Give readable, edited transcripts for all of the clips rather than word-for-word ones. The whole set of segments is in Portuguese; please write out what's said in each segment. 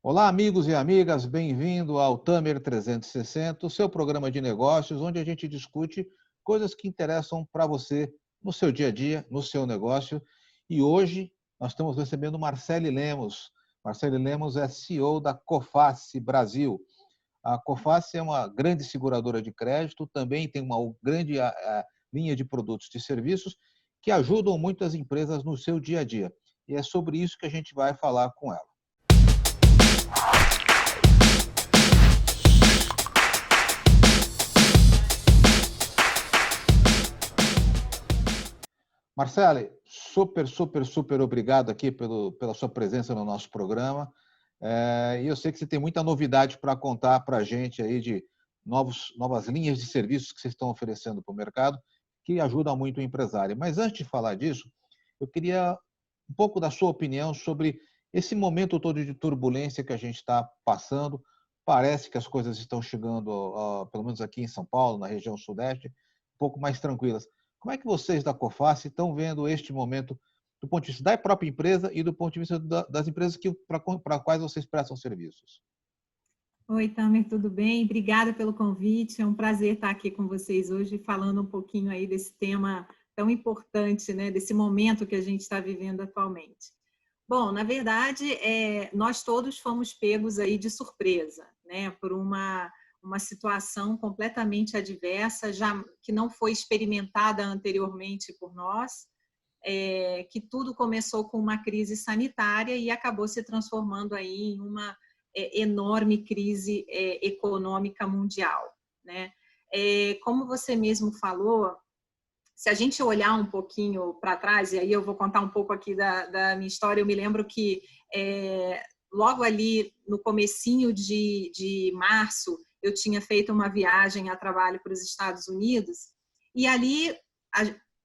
Olá, amigos e amigas, bem-vindo ao Tamer 360, o seu programa de negócios, onde a gente discute coisas que interessam para você no seu dia a dia, no seu negócio. E hoje nós estamos recebendo Marcele Lemos. Marcele Lemos é CEO da Coface Brasil. A Coface é uma grande seguradora de crédito, também tem uma grande linha de produtos e serviços que ajudam muitas empresas no seu dia a dia. E é sobre isso que a gente vai falar com ela. Marcele, super obrigado aqui pela sua presença no nosso programa. E eu sei que você tem muita novidade para contar para a gente aí de novas linhas de serviços que vocês estão oferecendo para o mercado, que ajudam muito o empresário. Mas antes de falar disso, eu queria um pouco da sua opinião sobre esse momento todo de turbulência que a gente está passando. Parece que as coisas estão chegando, pelo menos aqui em São Paulo, na região sudeste, um pouco mais tranquilas. Como é que vocês da Coface estão vendo este momento do ponto de vista da própria empresa e do ponto de vista das empresas para quais vocês prestam serviços? Oi, Tamer, tudo bem? Obrigada pelo convite. É um prazer estar aqui com vocês hoje, falando um pouquinho aí desse tema tão importante, né? Desse momento que a gente está vivendo atualmente. Bom, na verdade, nós todos fomos pegos aí de surpresa, né? Por uma situação completamente adversa, já que não foi experimentada anteriormente por nós, que tudo começou com uma crise sanitária e acabou se transformando aí em uma enorme crise econômica mundial, né? Como você mesmo falou, se a gente olhar um pouquinho para trás, e aí eu vou contar um pouco aqui da minha história, eu me lembro que logo ali no comecinho de março, eu tinha feito uma viagem a trabalho para os Estados Unidos, e ali,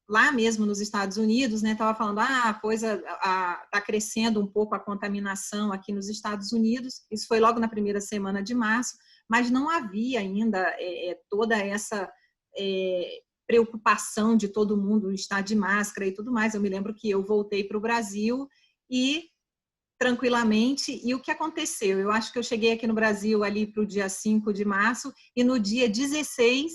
lá mesmo nos Estados Unidos, né, estava falando, a coisa está crescendo um pouco a contaminação aqui nos Estados Unidos, isso foi logo na primeira semana de março, mas não havia ainda toda essa preocupação de todo mundo estar de máscara e tudo mais. Eu me lembro que eu voltei para o Brasil e tranquilamente, e o que aconteceu? Eu acho que eu cheguei aqui no Brasil ali para o dia 5 de março e no dia 16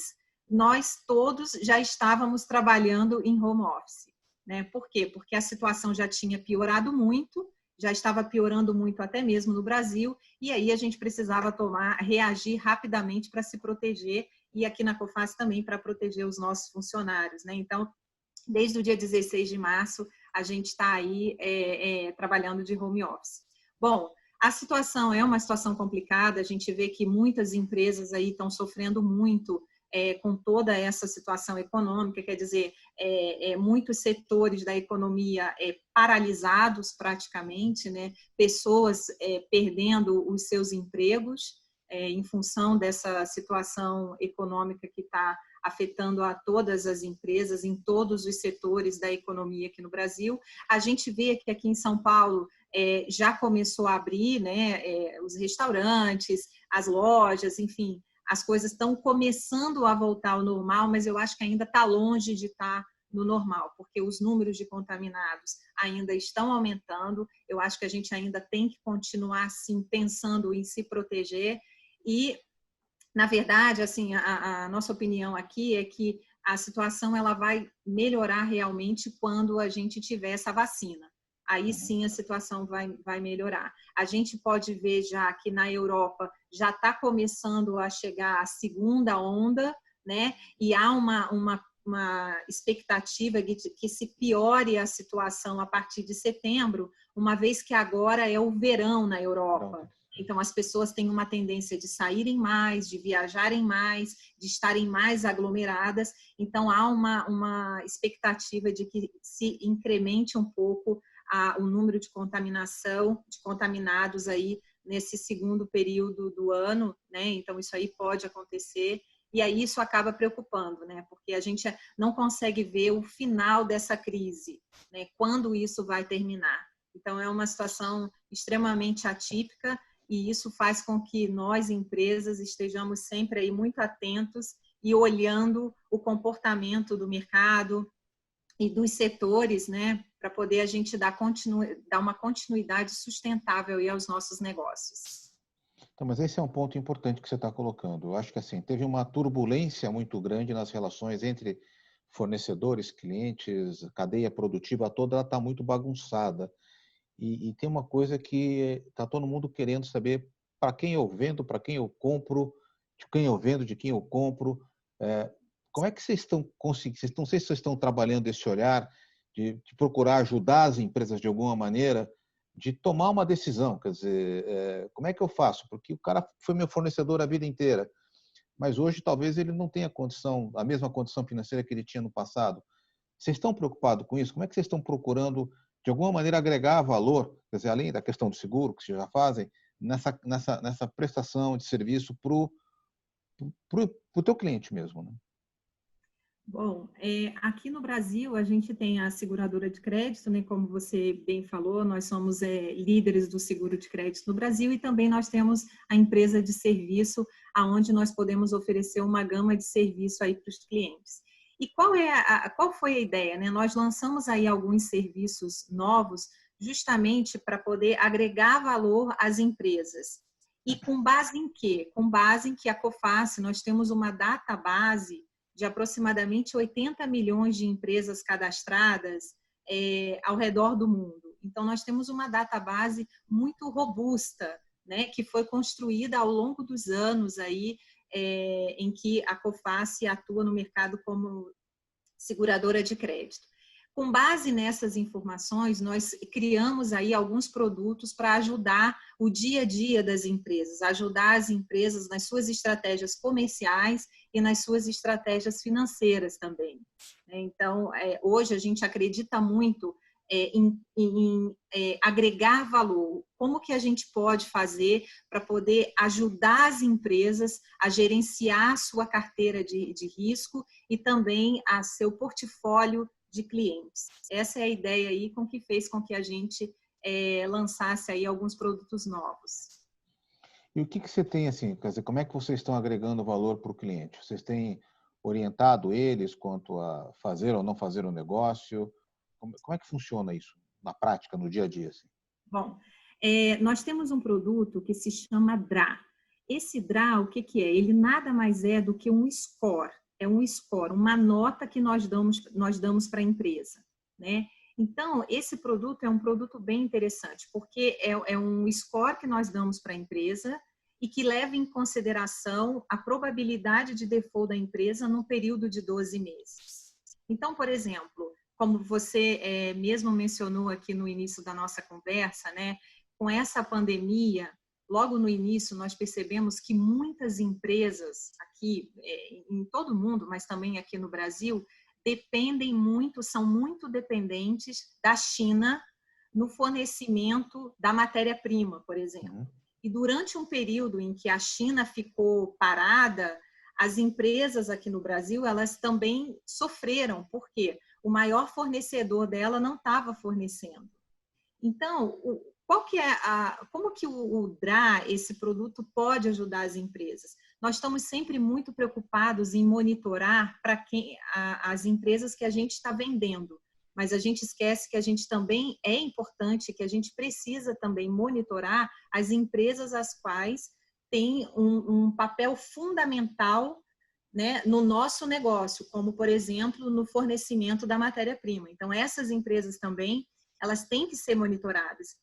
nós todos já estávamos trabalhando em home office, né? Por quê? Porque a situação já tinha piorado muito, já estava piorando muito até mesmo no Brasil, e aí a gente precisava reagir rapidamente para se proteger, e aqui na Coface também para proteger os nossos funcionários, né? Então, desde o dia 16 de março, a gente está aí trabalhando de home office. Bom, a situação é uma situação complicada, a gente vê que muitas empresas aí estão sofrendo muito com toda essa situação econômica, quer dizer, muitos setores da economia paralisados praticamente, né? Pessoas perdendo os seus empregos em função dessa situação econômica que está afetando a todas as empresas, em todos os setores da economia aqui no Brasil. A gente vê que aqui em São Paulo já começou a abrir, né, os restaurantes, as lojas, enfim, as coisas estão começando a voltar ao normal, mas eu acho que ainda está longe de estar no normal, porque os números de contaminados ainda estão aumentando. Eu acho que a gente ainda tem que continuar, assim, pensando em se proteger e, na verdade, assim, a nossa opinião aqui é que a situação ela vai melhorar realmente quando a gente tiver essa vacina. Aí sim a situação vai melhorar. A gente pode ver já que na Europa já está começando a chegar a segunda onda, né? E há uma expectativa de que se piore a situação a partir de setembro, uma vez que agora é o verão na Europa. Então, as pessoas têm uma tendência de saírem mais, de viajarem mais, de estarem mais aglomeradas. Então, há uma expectativa de que se incremente um pouco o número de contaminação, de contaminados aí nesse segundo período do ano, né? Então, isso aí pode acontecer. E aí isso acaba preocupando, né? Porque a gente não consegue ver o final dessa crise, né? Quando isso vai terminar. Então, é uma situação extremamente atípica, e isso faz com que nós, empresas, estejamos sempre aí muito atentos e olhando o comportamento do mercado e dos setores, né, para poder a gente dar uma continuidade sustentável aí aos nossos negócios. Então, mas esse é um ponto importante que você está colocando. Eu acho que assim, teve uma turbulência muito grande nas relações entre fornecedores, clientes, cadeia produtiva toda, ela está muito bagunçada. E tem uma coisa que está todo mundo querendo saber para quem eu vendo, para quem eu compro, de quem eu vendo, de quem eu compro. Como é que vocês estão conseguindo? Não sei se vocês estão trabalhando esse olhar de procurar ajudar as empresas de alguma maneira de tomar uma decisão. Quer dizer, como é que eu faço? Porque o cara foi meu fornecedor a vida inteira, mas hoje talvez ele não tenha condição, a mesma condição financeira que ele tinha no passado. Vocês estão preocupados com isso? Como é que vocês estão procurando, de alguma maneira, agregar valor, quer dizer, além da questão do seguro, que vocês já fazem, nessa prestação de serviço para o teu cliente mesmo, né? Bom, aqui no Brasil a gente tem a seguradora de crédito, né? Como você bem falou, nós somos líderes do seguro de crédito no Brasil e também nós temos a empresa de serviço, aonde nós podemos oferecer uma gama de serviço aí para os clientes. E qual foi a ideia, né? Nós lançamos aí alguns serviços novos justamente para poder agregar valor às empresas. E com base em quê? Com base em que a Coface, nós temos uma database de aproximadamente 80 milhões de empresas cadastradas ao redor do mundo. Então, nós temos uma database muito robusta, né, que foi construída ao longo dos anos aí, em que a Coface atua no mercado como seguradora de crédito. Com base nessas informações, nós criamos aí alguns produtos para ajudar o dia a dia das empresas, ajudar as empresas nas suas estratégias comerciais e nas suas estratégias financeiras também. Então, hoje a gente acredita muito em agregar valor. Como que a gente pode fazer para poder ajudar as empresas a gerenciar a sua carteira de risco e também a seu portfólio de clientes. Essa é a ideia aí com que fez com que a gente lançasse aí alguns produtos novos. E o que você tem assim, quer dizer, como é que vocês estão agregando valor para o cliente? Vocês têm orientado eles quanto a fazer ou não fazer o negócio? Como é que funciona isso na prática, no dia a dia? Assim? Bom, nós temos um produto que se chama DRA. Esse DRA, o que é? Ele nada mais é do que um score. É um score, uma nota que nós damos para a empresa, né? Então, esse produto é um produto bem interessante, porque é um score que nós damos para a empresa e que leva em consideração a probabilidade de default da empresa no período de 12 meses. Então, por exemplo, como você mesmo mencionou aqui no início da nossa conversa, né? Com essa pandemia, logo no início, nós percebemos que muitas empresas aqui, em todo o mundo, mas também aqui no Brasil, são muito dependentes da China no fornecimento da matéria-prima, por exemplo. E durante um período em que a China ficou parada, as empresas aqui no Brasil, elas também sofreram, porque o maior fornecedor dela não estava fornecendo. Então, como que o DRA, esse produto, pode ajudar as empresas? Nós estamos sempre muito preocupados em monitorar as empresas que a gente está vendendo, mas a gente esquece que a gente também é importante, que a gente precisa também monitorar as empresas as quais têm um papel fundamental, né, no nosso negócio, como, por exemplo, no fornecimento da matéria-prima. Então, essas empresas também, elas têm que ser monitoradas.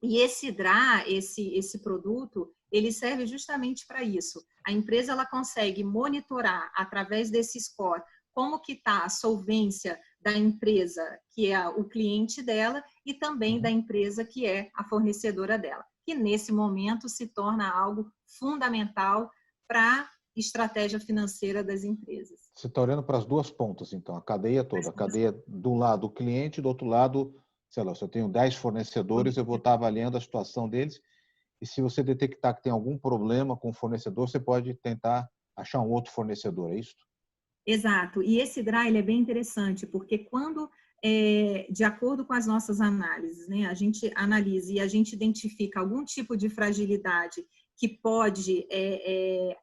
E esse DRA, esse produto, ele serve justamente para isso. A empresa ela consegue monitorar, através desse score, como que está a solvência da empresa, que é o cliente dela, e também da empresa que é a fornecedora dela, que nesse momento se torna algo fundamental para estratégia financeira das empresas. Você está olhando para as duas pontas, então, a cadeia toda. A cadeia, de um lado, o cliente, do outro lado, sei lá, se eu tenho 10 fornecedores, eu vou estar avaliando a situação deles. E se você detectar que tem algum problema com o fornecedor, você pode tentar achar um outro fornecedor, é isso? Exato. E esse DRA, ele é bem interessante, porque quando, de acordo com as nossas análises, né, a gente analisa e a gente identifica algum tipo de fragilidade que pode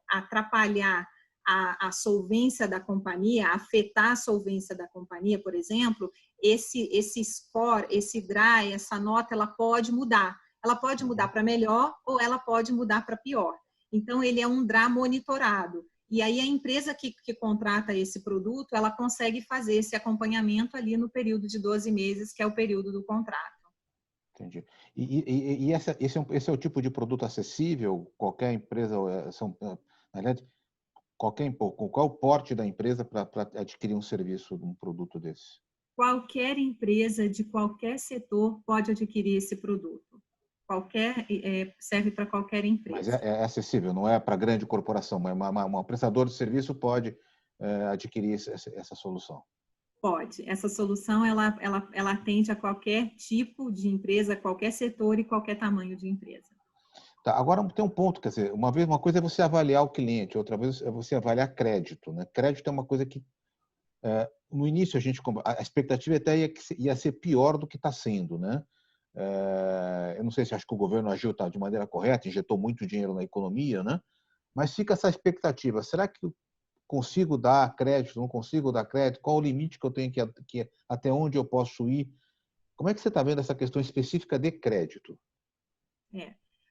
atrapalhar a solvência da companhia, afetar a solvência da companhia, por exemplo, esse score, esse DRA, essa nota, ela pode mudar. Ela pode mudar para melhor ou ela pode mudar para pior. Então, ele é um DRA monitorado. E aí, a empresa que contrata esse produto, ela consegue fazer esse acompanhamento ali no período de 12 meses, que é o período do contrato. Entendi. E esse é o tipo de produto acessível? Qualquer empresa, na verdade, qual é o porte da empresa para adquirir um serviço, um produto desse? Qualquer empresa de qualquer setor pode adquirir esse produto. Serve para qualquer Mas empresa. é acessível, não é para grande corporação, mas um prestador de serviço pode adquirir essa solução. Pode. Essa solução ela atende a qualquer tipo de empresa, qualquer setor e qualquer tamanho de empresa. Tá, agora tem um ponto, quer dizer, uma coisa é você avaliar o cliente, outra vez é você avaliar crédito, né? Crédito é uma coisa que no início a expectativa até ia ser pior do que está sendo, né? Eu não sei se acho que o governo agiu de maneira correta, injetou muito dinheiro na economia, né? Mas fica essa expectativa. Será que eu consigo dar crédito? Não consigo dar crédito? Qual o limite que eu tenho até onde eu posso ir? Como é que você está vendo essa questão específica de crédito?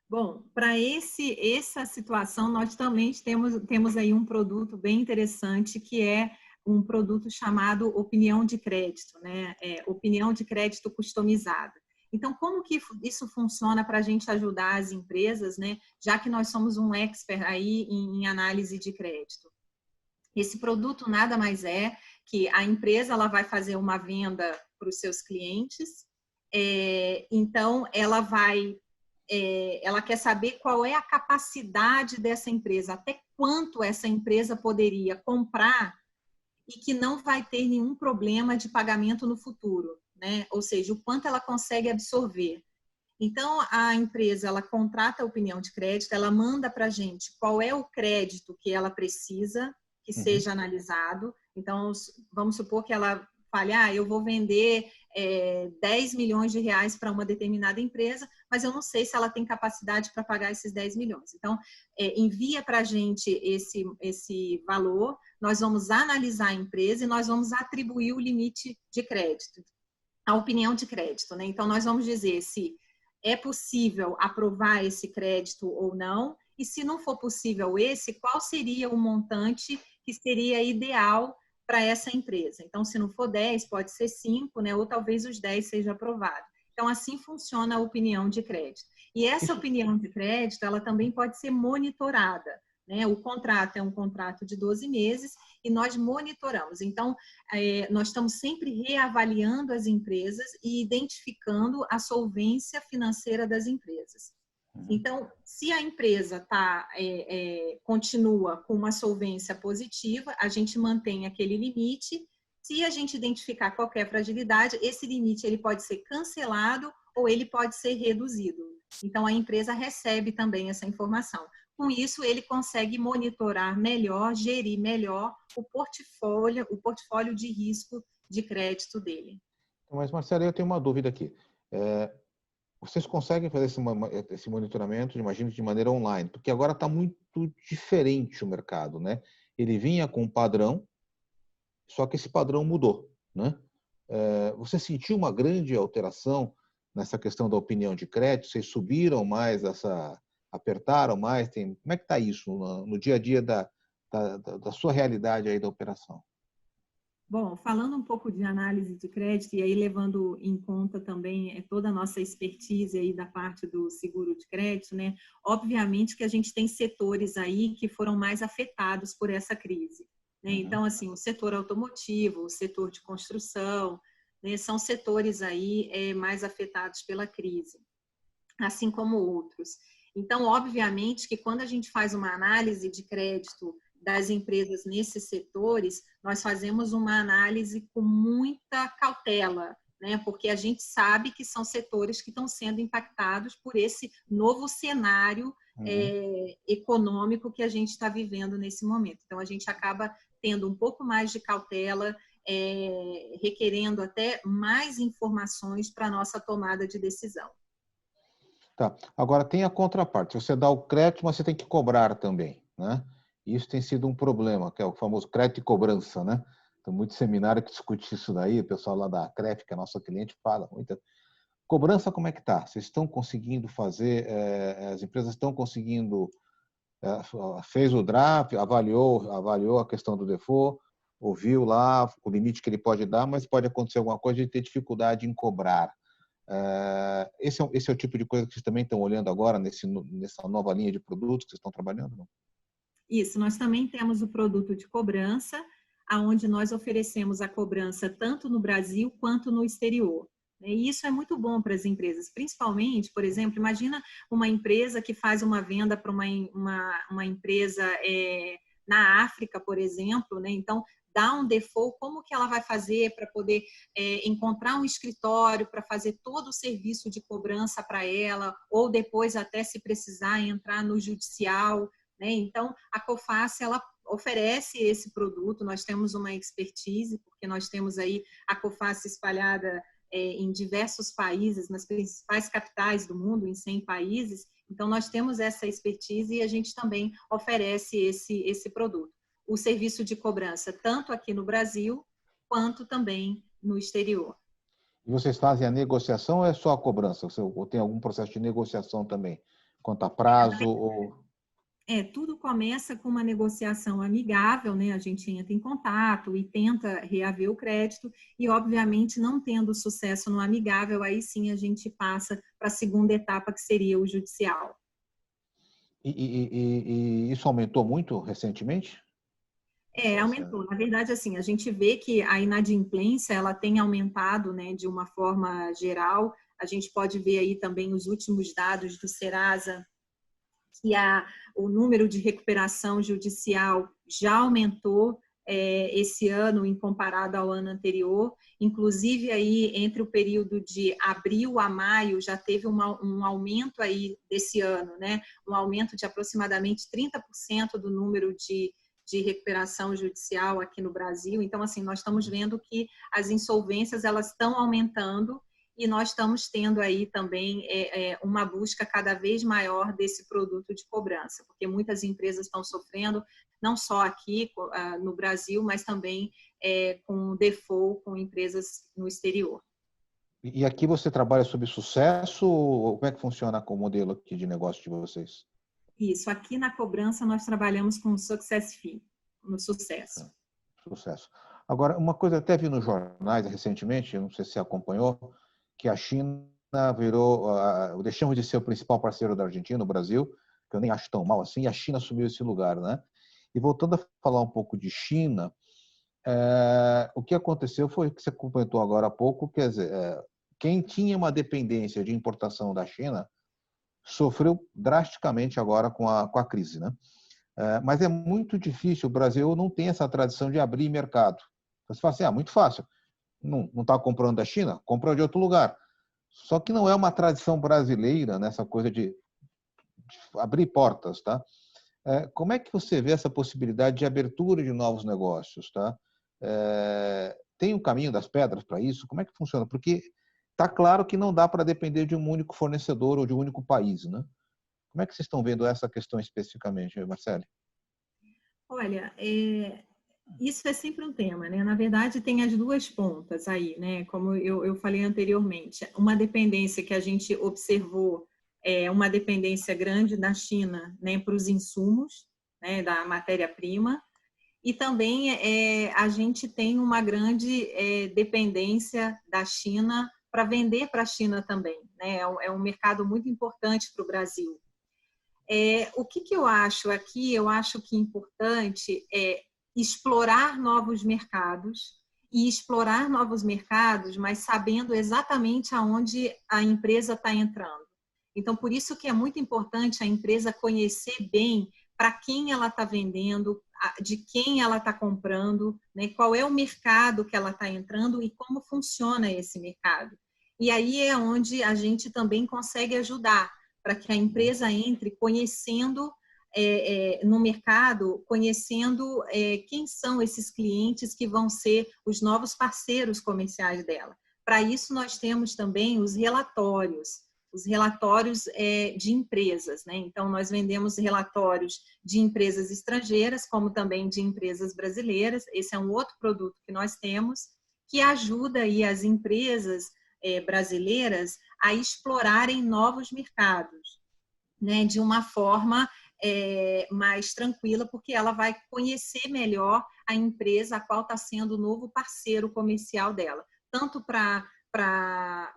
Bom, para essa situação, nós também temos aí um produto bem interessante, que é um produto chamado opinião de crédito, né? Opinião de crédito customizada. Então, como que isso funciona para a gente ajudar as empresas, né? Já que nós somos um expert aí em análise de crédito. Esse produto nada mais é que a empresa ela vai fazer uma venda para os seus clientes, então ela quer saber qual é a capacidade dessa empresa, até quanto essa empresa poderia comprar e que não vai ter nenhum problema de pagamento no futuro, né? Ou seja, o quanto ela consegue absorver. Então, a empresa, ela contrata a opinião de crédito, ela manda para a gente qual é o crédito que ela precisa que seja analisado. Então, vamos supor que ela fale, eu vou vender 10 milhões de reais para uma determinada empresa, mas eu não sei se ela tem capacidade para pagar esses 10 milhões. Então, envia para a gente esse valor, nós vamos analisar a empresa e nós vamos atribuir o limite de crédito, a opinião de crédito, né? Então, nós vamos dizer se é possível aprovar esse crédito ou não, e se não for possível qual seria o montante que seria ideal para essa empresa. Então, se não for 10, pode ser 5, né? Ou talvez os 10 seja aprovado. Então, assim funciona a opinião de crédito. E essa opinião de crédito, ela também pode ser monitorada, né? O contrato é um contrato de 12 meses e nós monitoramos. Então, nós estamos sempre reavaliando as empresas e identificando a solvência financeira das empresas. Então, se a empresa continua com uma solvência positiva, a gente mantém aquele limite. Se a gente identificar qualquer fragilidade, esse limite ele pode ser cancelado ou ele pode ser reduzido. Então, a empresa recebe também essa informação. Com isso, ele consegue monitorar melhor, gerir melhor o portfólio de risco de crédito dele. Mas, Marcela, eu tenho uma dúvida aqui. Vocês conseguem fazer esse monitoramento, imagino, de maneira online? Porque agora está muito diferente o mercado, né? Ele vinha com um padrão, só que esse padrão mudou, né? Você sentiu uma grande alteração nessa questão da opinião de crédito? Vocês subiram mais apertaram mais? Como é que está isso no dia a dia da sua realidade aí da operação? Bom, falando um pouco de análise de crédito e aí levando em conta também toda a nossa expertise aí da parte do seguro de crédito, né? Obviamente que a gente tem setores aí que foram mais afetados por essa crise, né? Então, assim, o setor automotivo, o setor de construção, né? São setores aí mais afetados pela crise, assim como outros. Então, obviamente que quando a gente faz uma análise de crédito das empresas nesses setores, nós fazemos uma análise com muita cautela, né? Porque a gente sabe que são setores que estão sendo impactados por esse novo cenário econômico que a gente está vivendo nesse momento. Então, a gente acaba tendo um pouco mais de cautela, requerendo até mais informações para a nossa tomada de decisão. Tá. Agora, tem a contraparte. Você dá o crédito, mas você tem que cobrar também, né? E isso tem sido um problema, que é o famoso crédito e cobrança, né? Tem muito seminário que discute isso daí, o pessoal lá da CREF, que é a nossa cliente, fala muita. Cobrança, como é que está? Vocês estão conseguindo fazer, as empresas estão conseguindo, fez o draft, avaliou a questão do default, ouviu lá o limite que ele pode dar, mas pode acontecer alguma coisa de ter dificuldade em cobrar. Esse é o tipo de coisa que vocês também estão olhando agora nessa nova linha de produtos que vocês estão trabalhando? Não? Isso, nós também temos o produto de cobrança, aonde nós oferecemos a cobrança tanto no Brasil quanto no exterior. E isso é muito bom para as empresas, principalmente, por exemplo, imagina uma empresa que faz uma venda para uma empresa na África, por exemplo, né? Então, dá um default, como que ela vai fazer para poder encontrar um escritório para fazer todo o serviço de cobrança para ela, ou depois até se precisar entrar no judicial, né? Então, a Coface, ela oferece esse produto, nós temos uma expertise, porque nós temos aí a Coface espalhada em diversos países, nas principais capitais do mundo, em 100 países, então nós temos essa expertise e a gente também oferece esse produto. O serviço de cobrança, tanto aqui no Brasil, quanto também no exterior. E vocês fazem a negociação ou é só a cobrança? Ou tem algum processo de negociação também? Quanto a prazo ou... Tudo começa com uma negociação amigável, né? A gente entra em contato e tenta reaver o crédito e, obviamente, não tendo sucesso no amigável, aí sim a gente passa para a segunda etapa, que seria o judicial. E isso aumentou muito recentemente? Aumentou. Na verdade, assim, a gente vê que a inadimplência, ela tem aumentado, né, de uma forma geral. A gente pode ver aí também os últimos dados do Serasa, que o número de recuperação judicial já aumentou esse ano em comparado ao ano anterior. Inclusive, aí, entre o período de abril a maio, já teve um aumento aí desse ano, né? Um aumento de aproximadamente 30% do número de recuperação judicial aqui no Brasil. Então, assim, nós estamos vendo que as insolvências, elas estão aumentando e nós estamos tendo aí também uma busca cada vez maior desse produto de cobrança, porque muitas empresas estão sofrendo, não só aqui no Brasil, mas também com default com empresas no exterior. E aqui você trabalha sob sucesso? Ou como é que funciona com o modelo aqui de negócio de vocês? Isso, aqui na cobrança nós trabalhamos com Success Fee, no sucesso. Sucesso. Agora, uma coisa até vi nos jornais recentemente, eu não sei se você acompanhou, que a China deixamos de ser o principal parceiro da Argentina, o Brasil, que eu nem acho tão mal assim, e a China assumiu esse lugar, né? E voltando a falar um pouco de China, o que aconteceu foi o que você comentou agora há pouco, quer dizer, quem tinha uma dependência de importação da China sofreu drasticamente agora com a crise, né? Mas é muito difícil, o Brasil não tem essa tradição de abrir mercado. Você fala assim, muito fácil, não está comprando da China? Compra de outro lugar. Só que não é uma tradição brasileira nessa coisa de abrir portas, tá? Como é que você vê essa possibilidade de abertura de novos negócios, tá? Tem um caminho das pedras para isso? Como é que funciona? Porque está claro que não dá para depender de um único fornecedor ou de um único país, né? Como é que vocês estão vendo essa questão especificamente, Marcele? Olha, isso é sempre um tema, né? Na verdade, tem as duas pontas aí, né? Como eu falei anteriormente, uma dependência que a gente observou uma dependência grande da China, né, para os insumos, né, da matéria-prima, e também a gente tem uma grande dependência da China para vender para a China também, né? É um mercado muito importante para o Brasil. O que eu acho aqui? Eu acho que importante é explorar novos mercados e explorar novos mercados, mas sabendo exatamente aonde a empresa está entrando. Então, por isso que é muito importante a empresa conhecer bem para quem ela está vendendo, de quem ela está comprando, né? Qual é o mercado que ela está entrando e como funciona esse mercado. E aí é onde a gente também consegue ajudar, para que a empresa entre conhecendo no mercado, conhecendo quem são esses clientes que vão ser os novos parceiros comerciais dela. Para isso, nós temos também os relatórios. os relatórios de empresas, né? Então, nós vendemos relatórios de empresas estrangeiras, como também de empresas brasileiras. Esse é um outro produto que nós temos, que ajuda aí as empresas brasileiras a explorarem novos mercados, né? De uma forma mais tranquila, porque ela vai conhecer melhor a empresa a qual está sendo o novo parceiro comercial dela, tanto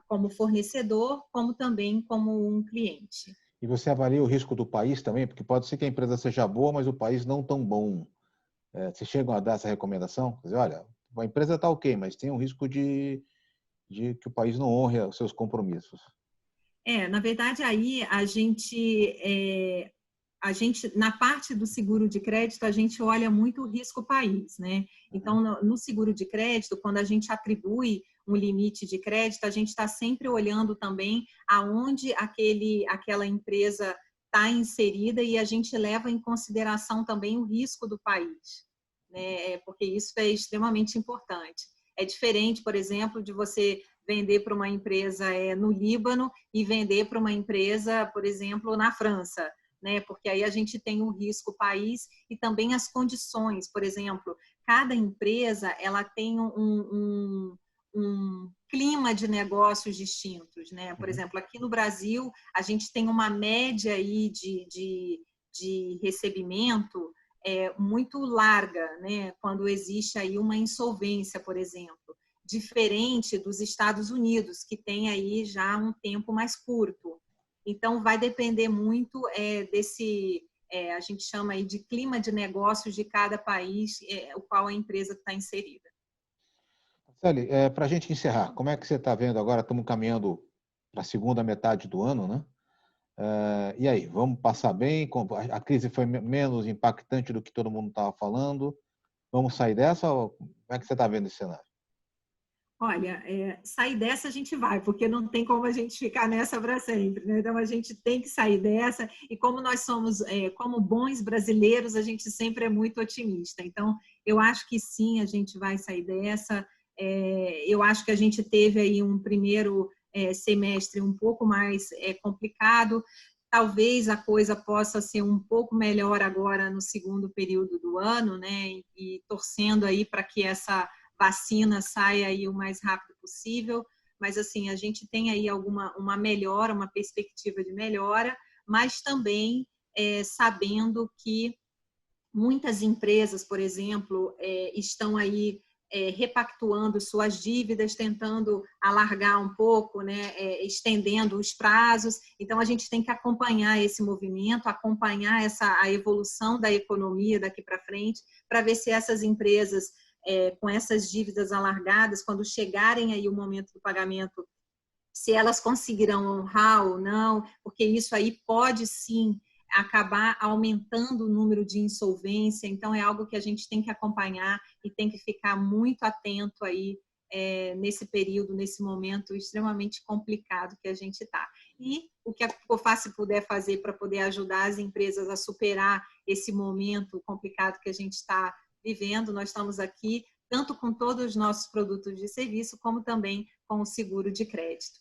como fornecedor, como também como um cliente. E você avalia o risco do país também? Porque pode ser que a empresa seja boa, mas o país não tão bom. Vocês chegam a dar essa recomendação? Quer dizer, olha, a empresa está ok, mas tem um risco de que o país não honre os seus compromissos. Na verdade, aí na parte do seguro de crédito, a gente olha muito o risco país, né? Então, no seguro de crédito, quando a gente atribui um limite de crédito, a gente está sempre olhando também aonde aquela empresa está inserida e a gente leva em consideração também o risco do país, né? Porque isso é extremamente importante. É diferente, por exemplo, de você vender para uma empresa no Líbano e vender para uma empresa, por exemplo, na França, né? Porque aí a gente tem o risco país e também as condições. Por exemplo, cada empresa ela tem um clima de negócios distintos, né? Por exemplo, aqui no Brasil, a gente tem uma média aí de recebimento muito larga, né? Quando existe aí uma insolvência, por exemplo, diferente dos Estados Unidos, que tem aí já um tempo mais curto. Então, vai depender muito a gente chama aí de clima de negócios de cada país, o qual a empresa está inserida. Marcele, para a gente encerrar, como é que você está vendo agora? Estamos caminhando para a segunda metade do ano, né? E aí, vamos passar bem? A crise foi menos impactante do que todo mundo estava falando? Vamos sair dessa? Ou como é que você está vendo esse cenário? Olha, sair dessa a gente vai, porque não tem como a gente ficar nessa para sempre, né? Então a gente tem que sair dessa, e como nós somos, como bons brasileiros, a gente sempre é muito otimista. Então, eu acho que sim, a gente vai sair dessa. Eu acho que a gente teve aí um primeiro semestre um pouco mais complicado. Talvez a coisa possa ser um pouco melhor agora no segundo período do ano, né? E torcendo aí para que essa vacina saia aí o mais rápido possível, mas assim, a gente tem aí uma melhora, uma perspectiva de melhora, mas também sabendo que muitas empresas, por exemplo, estão aí repactuando suas dívidas, tentando alargar um pouco, né, estendendo os prazos. Então, a gente tem que acompanhar esse movimento, acompanhar a evolução da economia daqui para frente, para ver se essas empresas com essas dívidas alargadas, quando chegarem aí o momento do pagamento, se elas conseguirão honrar ou não, porque isso aí pode sim acabar aumentando o número de insolvência. Então, é algo que a gente tem que acompanhar e tem que ficar muito atento aí nesse período, nesse momento extremamente complicado que a gente está. E o que a Coface puder fazer para poder ajudar as empresas a superar esse momento complicado que a gente está vivendo, nós estamos aqui, tanto com todos os nossos produtos de serviço, como também com o seguro de crédito.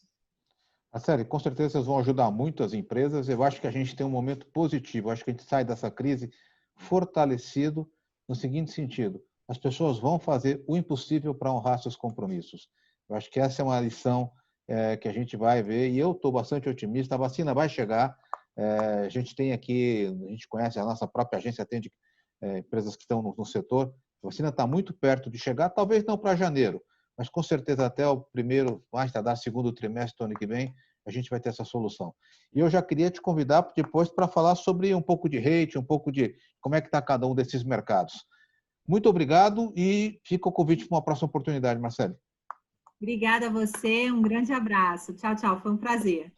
Marcele, com certeza vocês vão ajudar muito as empresas. Eu acho que a gente tem um momento positivo. Eu acho que a gente sai dessa crise fortalecido no seguinte sentido: as pessoas vão fazer o impossível para honrar seus compromissos. Eu acho que essa é uma lição que a gente vai ver, e eu estou bastante otimista. A vacina vai chegar. A gente tem aqui, a gente conhece, a nossa própria agência atende empresas que estão no setor. A vacina está muito perto de chegar, talvez não para janeiro, mas com certeza até o primeiro, mais tardar, segundo trimestre do ano que vem, a gente vai ter essa solução. E eu já queria te convidar depois para falar sobre um pouco de rate, um pouco de como é que está cada um desses mercados. Muito obrigado e fica o convite para uma próxima oportunidade, Marcelo. Obrigada a você, um grande abraço. Tchau, tchau, foi um prazer.